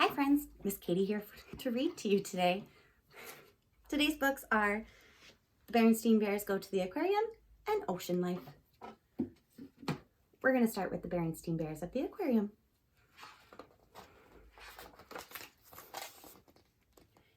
Hi friends, Miss Katie here to read to you today. Today's books are The Berenstein Bears Go to the Aquarium and Ocean Life. We're going to start with the Berenstein Bears at the aquarium.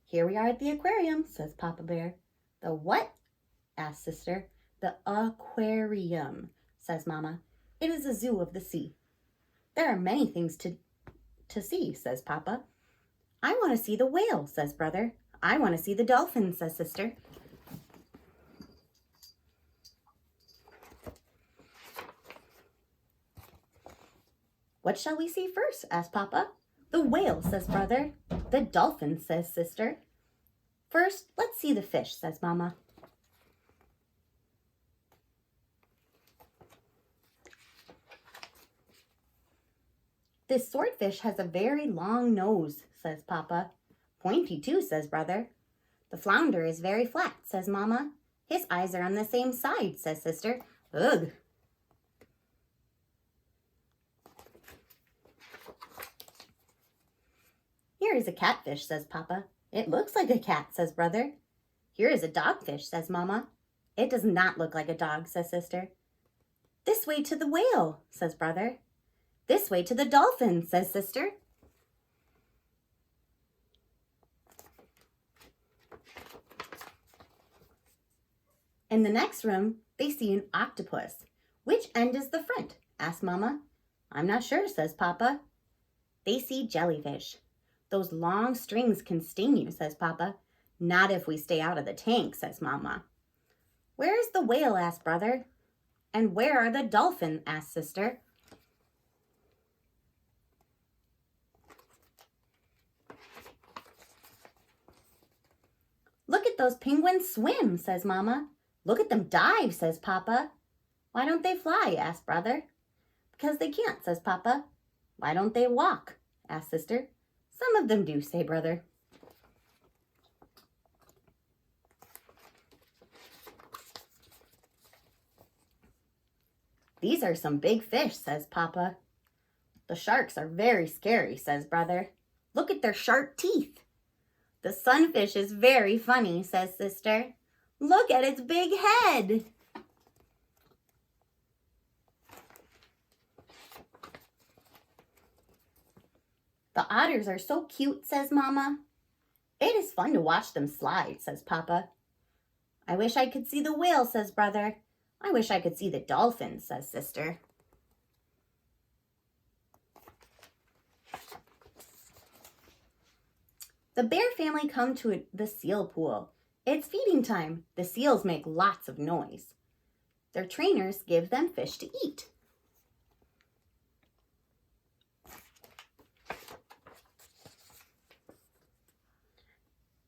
Here we are at the aquarium, says Papa Bear. The what? Asks Sister. The aquarium, says Mama. It is a zoo of the sea. There are many things to see, says Papa. I want to see the whale, says Brother. I want to see the dolphin, says Sister. What shall we see first? Asked Papa. The whale, says Brother. The dolphin, says Sister. First, let's see the fish, says Mama. This swordfish has a very long nose, says Papa. Pointy too, says Brother. The flounder is very flat, says Mama. His eyes are on the same side, says Sister. Ugh. Here is a catfish, says Papa. It looks like a cat, says Brother. Here is a dogfish, says Mama. It does not look like a dog, says Sister. This way to the whale, says Brother. This way to the dolphin, says Sister. In the next room, they see an octopus. Which end is the front? Asks Mama. I'm not sure, says Papa. They see jellyfish. Those long strings can sting you, says Papa. Not if we stay out of the tank, says Mama. Where is the whale? Asks Brother. And where are the dolphin? Asks Sister. Look at those penguins swim, says Mama. Look at them dive, says Papa. Why don't they fly? Asks Brother. Because they can't, says Papa. Why don't they walk? Asks Sister. Some of them do, say Brother. These are some big fish, says Papa. The sharks are very scary, says Brother. Look at their sharp teeth. The sunfish is very funny, says Sister. Look at its big head. The otters are so cute, says Mama. It is fun to watch them slide, says Papa. I wish I could see the whale, says Brother. I wish I could see the dolphin, says Sister. The bear family come to the seal pool. It's feeding time. The seals make lots of noise. Their trainers give them fish to eat.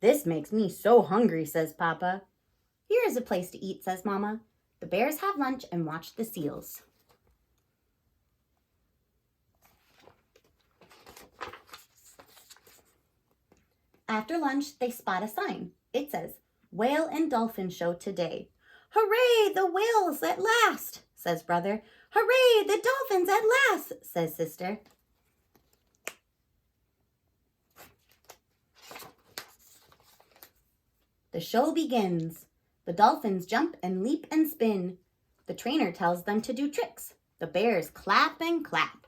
This makes me so hungry, says Papa. Here is a place to eat, says Mama. The bears have lunch and watch the seals. After lunch, they spot a sign. It says, Whale and Dolphin Show today. Hooray, the whales at last, says Brother. Hooray, the dolphins at last, says Sister. The show begins. The dolphins jump and leap and spin. The trainer tells them to do tricks. The bears clap and clap.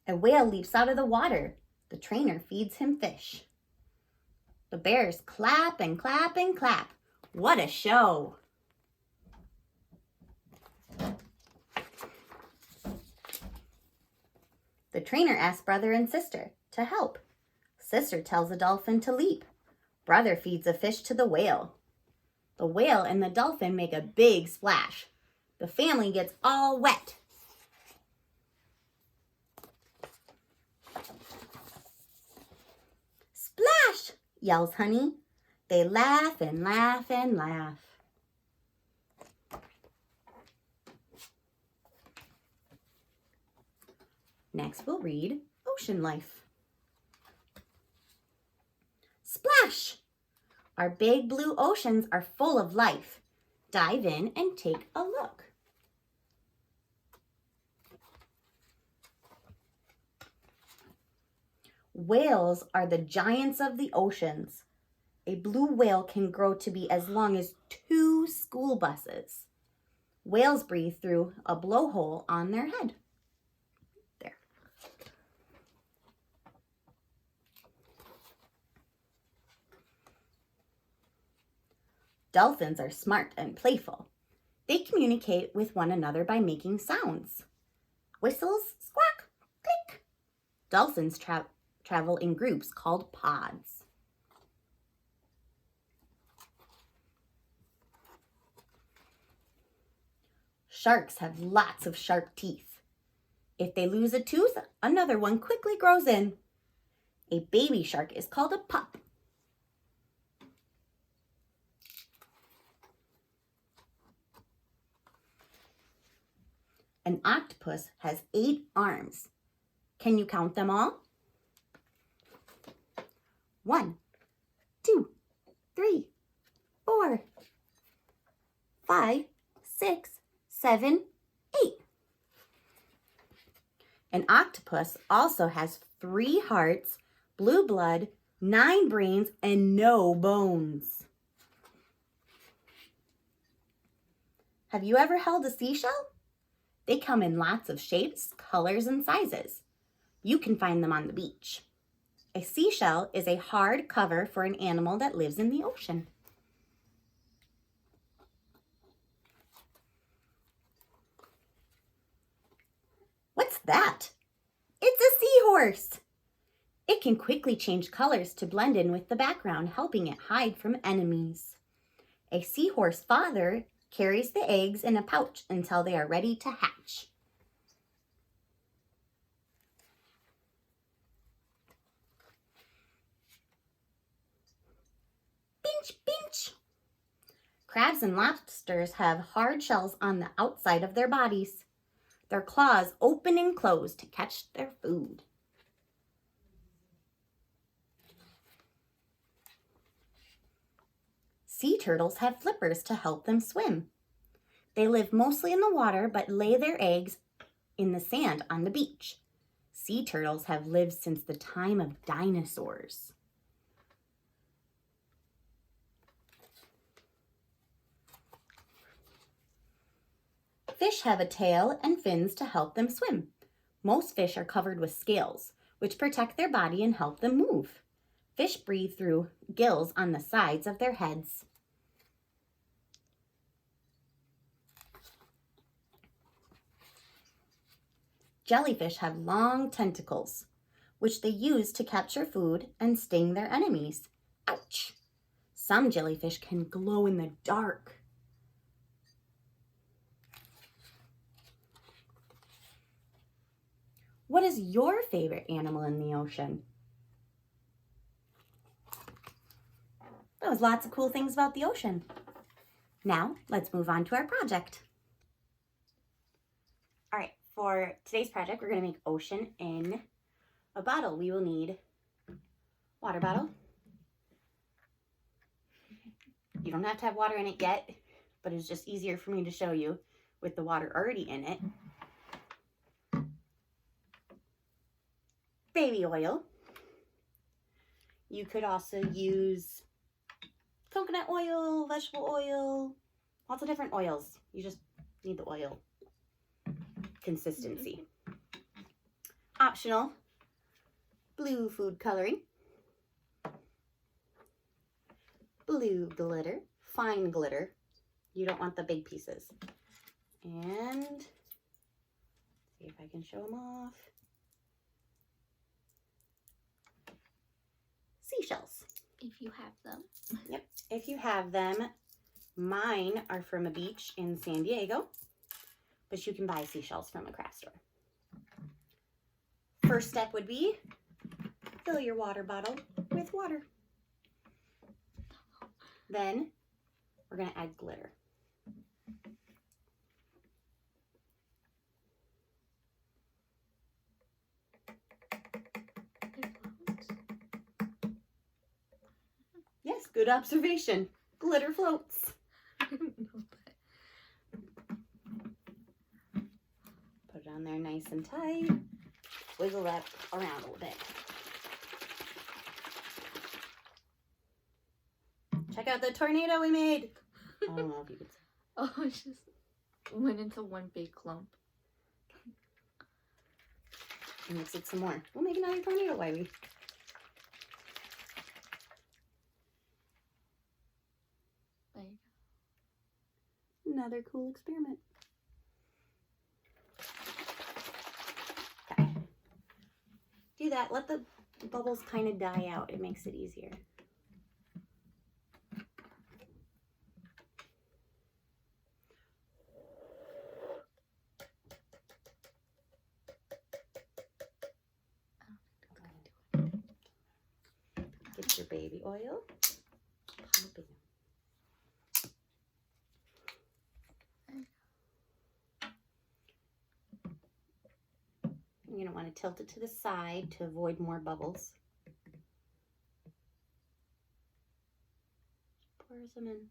A whale leaps out of the water. The trainer feeds him fish. The bears clap and clap and clap. What a show! The trainer asks Brother and Sister to help. Sister tells the dolphin to leap. Brother feeds a fish to the whale. The whale and the dolphin make a big splash. The family gets all wet. Splash, yells Honey. They laugh and laugh and laugh. Next we'll read Ocean Life. Splash! Our big blue oceans are full of life. Dive in and take a look. Whales are the giants of the oceans. A blue whale can grow to be as long as 2 school buses. Whales breathe through a blowhole on their head. There. Dolphins are smart and playful. They communicate with one another by making sounds. Whistles, squawk, click. Dolphins travel in groups called pods. Sharks have lots of sharp teeth. If they lose a tooth, another one quickly grows in. A baby shark is called a pup. An octopus has 8 arms. Can you count them all? 1, 2, 3, 4, 5, 6, 7, 8. An octopus also has 3 hearts, blue blood, 9 brains, and no bones. Have you ever held a seashell? They come in lots of shapes, colors, and sizes. You can find them on the beach. A seashell is a hard cover for an animal that lives in the ocean. What's that? It's a seahorse. It can quickly change colors to blend in with the background, helping it hide from enemies. A seahorse father carries the eggs in a pouch until they are ready to hatch. Pinch, pinch. Crabs and lobsters have hard shells on the outside of their bodies. Their claws open and close to catch their food. Sea turtles have flippers to help them swim. They live mostly in the water but lay their eggs in the sand on the beach. Sea turtles have lived since the time of dinosaurs. Fish have a tail and fins to help them swim. Most fish are covered with scales, which protect their body and help them move. Fish breathe through gills on the sides of their heads. Jellyfish have long tentacles, which they use to capture food and sting their enemies. Ouch! Some jellyfish can glow in the dark. What is your favorite animal in the ocean? That was lots of cool things about the ocean. Now, let's move on to our project. All right, for today's project, we're going to make ocean in a bottle. We will need water bottle. You don't have to have water in it yet, but it's just easier for me to show you with the water already in it. Baby oil. You could also use coconut oil, vegetable oil, lots of different oils. You just need the oil consistency. Optional, blue food coloring, blue glitter, fine glitter. You don't want the big pieces. And see if I can show them off. Seashells. If you have them. Yep, if you have them. Mine are from a beach in San Diego, but you can buy seashells from a craft store. First step would be fill your water bottle with water. Then we're going to add glitter. Yes, good observation. Glitter floats. Put it on there nice and tight. Wiggle that around a little bit. Check out the tornado we made. I don't know if you could see. Oh, it just went into one big clump. Mix it some more. We'll make another tornado, Wybie. There you go. Another cool experiment. Okay. Do that. Let the bubbles kind of die out. It makes it easier. Get your baby oil. Pop it in. You're going to want to tilt it to the side to avoid more bubbles. Pour some in.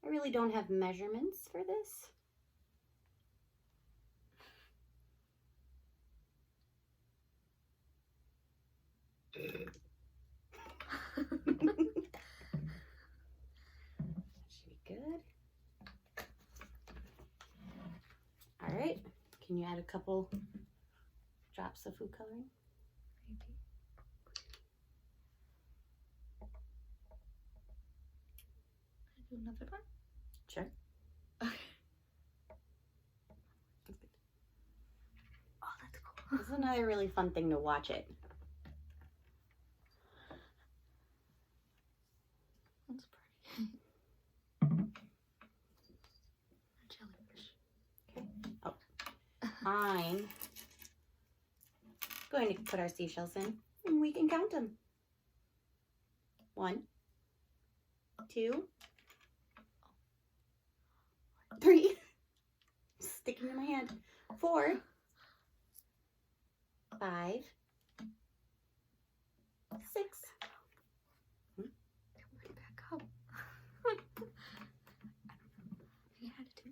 I really don't have measurements for this. That should be good. All right. Can you add a couple drops of food coloring? Maybe. Do another one? Sure. Okay. Oh, that's cool. This is another really fun thing to watch it. That's pretty. A jellyfish. Okay. Oh. I'm going to put our seashells in and we can count them. 1, 2, 3. Sticking in my hand. 4, 5, 6. Back up.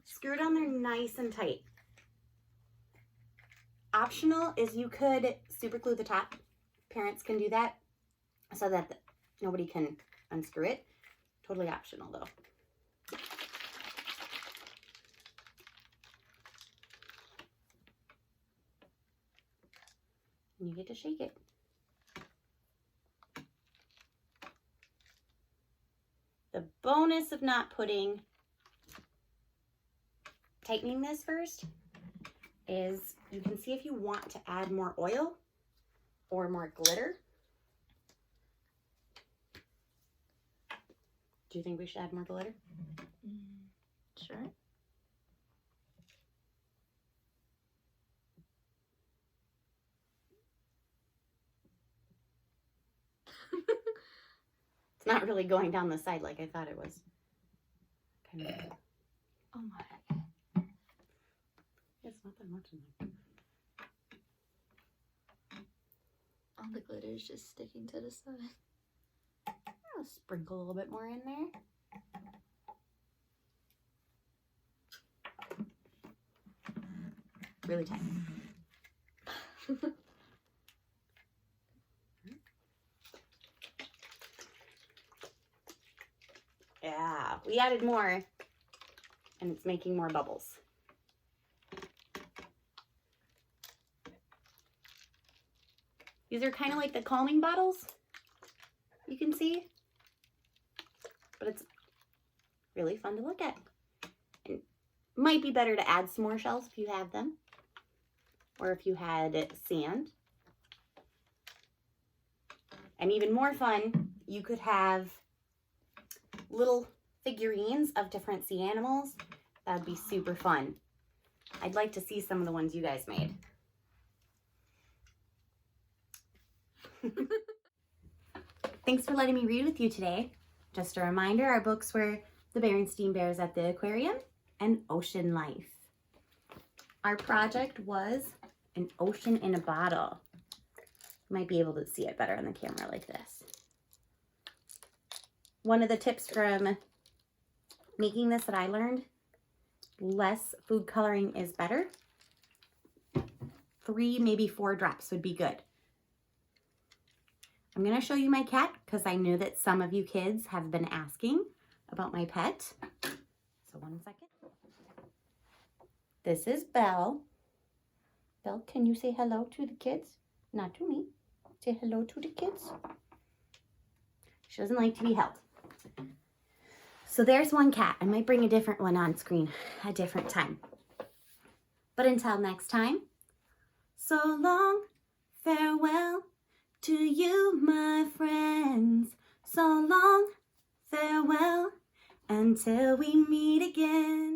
Screw it on there nice and tight. Optional is you could super glue the top. Parents can do that so that nobody can unscrew it. Totally optional though. And you get to shake it. The bonus of not tightening this first is you can see if you want to add more oil or more glitter. Do you think we should add more glitter? Sure. It's not really going down the side like I thought it was. Kind of. Oh my. It's not that much in there. All the glitter is just sticking to the side. I'll sprinkle a little bit more in there. Really tight. Yeah, we added more and it's making more bubbles. These are kind of like the calming bottles, you can see, but it's really fun to look at. And might be better to add some more shells if you have them, or if you had sand. And even more fun, you could have little figurines of different sea animals. That would be super fun. I'd like to see some of the ones you guys made. Thanks for letting me read with you today. Just a reminder, our books were The Berenstein Bears at the Aquarium and Ocean Life. Our project was an ocean in a bottle. You might be able to see it better on the camera like this. One of the tips from making this that I learned, less food coloring is better. 3, maybe 4 drops would be good. I'm going to show you my cat because I know that some of you kids have been asking about my pet. So 1 second. This is Belle. Belle, can you say hello to the kids? Not to me. Say hello to the kids. She doesn't like to be held. So there's one cat. I might bring a different one on screen a different time. But until next time, so long, farewell to you, my friends. So long, farewell, until we meet again.